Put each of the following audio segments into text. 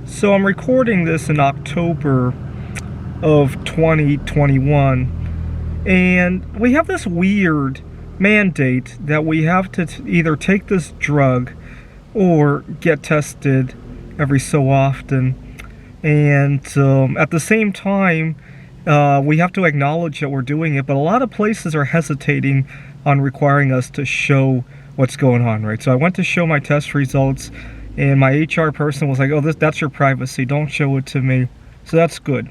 So I'm recording this in October of 2021, and we have this weird mandate that we have to either take this drug or get tested every so often. And at the same time, we have to acknowledge that we're doing it, but a lot of places are hesitating on requiring us to show what's going on, right? So I went to show my test results, and my HR person was like, oh, that's your privacy, don't show it to me. So that's good.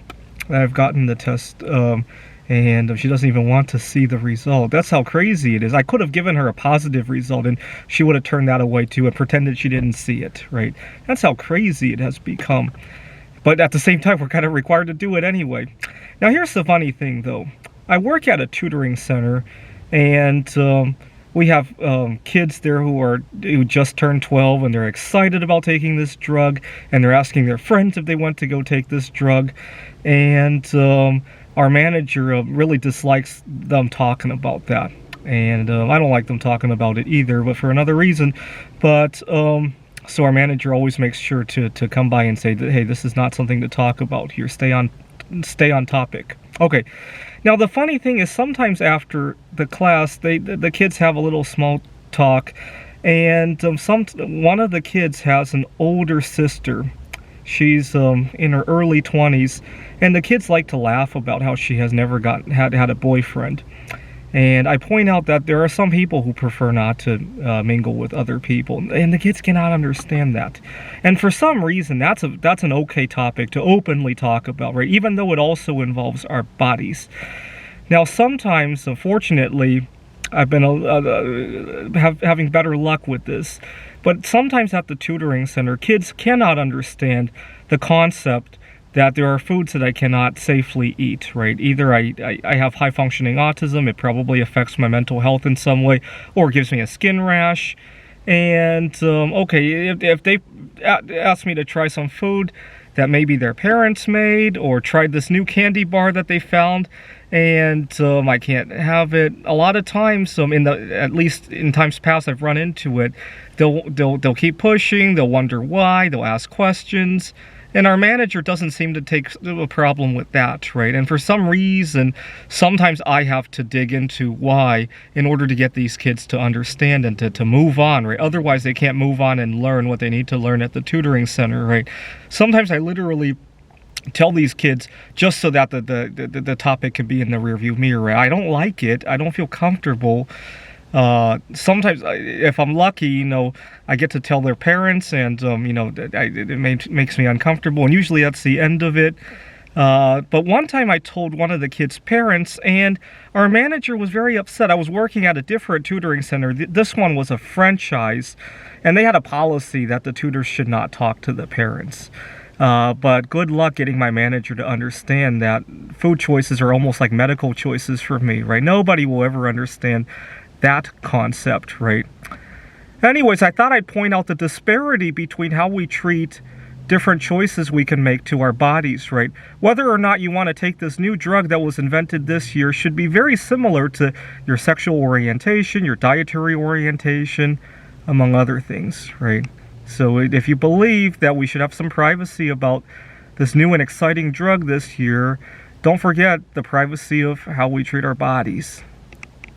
I've gotten the test, and she doesn't even want to see the result. That's how crazy it is. I could have given her a positive result, and she would have turned that away too and pretended she didn't see it, right? That's how crazy it has become. But at the same time, we're kind of required to do it anyway. Now, here's the funny thing, though. I work at a tutoring center, and we have kids there who just turned 12, and they're excited about taking this drug, and they're asking their friends if they want to go take this drug. And our manager really dislikes them talking about that. And I don't like them talking about it either, but for another reason. But so our manager always makes sure to come by and say that, hey, this is not something to talk about here. Stay on topic. Okay. Now the funny thing is, sometimes after the class, the kids have a little small talk, and one of the kids has an older sister. She's in her early 20s, and the kids like to laugh about how she has never had a boyfriend. And I point out that there are some people who prefer not to mingle with other people, and the kids cannot understand that. And for some reason, that's an okay topic to openly talk about, right? Even though it also involves our bodies. Now, sometimes, unfortunately, I've been having better luck with this, but sometimes at the tutoring center, kids cannot understand the concept that there are foods that I cannot safely eat, right? Either I have high-functioning autism, it probably affects my mental health in some way, or it gives me a skin rash. And, okay, if they ask me to try some food that maybe their parents made, or tried this new candy bar that they found, and I can't have it. A lot of times, at least in times past, I've run into it. They'll keep pushing. They'll wonder why. They'll ask questions. And our manager doesn't seem to take a problem with that, right? And for some reason, sometimes I have to dig into why in order to get these kids to understand and to move on, right? Otherwise, they can't move on and learn what they need to learn at the tutoring center, right? Sometimes I literally tell these kids just so that the topic can be in the rearview mirror, right? I don't like it. I don't feel comfortable. Sometimes, if I'm lucky, I get to tell their parents, and, it makes me uncomfortable, and usually that's the end of it. But one time I told one of the kids' parents, and our manager was very upset. I was working at a different tutoring center. This one was a franchise, and they had a policy that the tutors should not talk to the parents. But good luck getting my manager to understand that food choices are almost like medical choices for me, right? Nobody will ever understand that concept, right? Anyways, I thought I'd point out the disparity between how we treat different choices we can make to our bodies, right? Whether or not you want to take this new drug that was invented this year should be very similar to your sexual orientation, your dietary orientation, among other things, right? So if you believe that we should have some privacy about this new and exciting drug this year, don't forget the privacy of how we treat our bodies.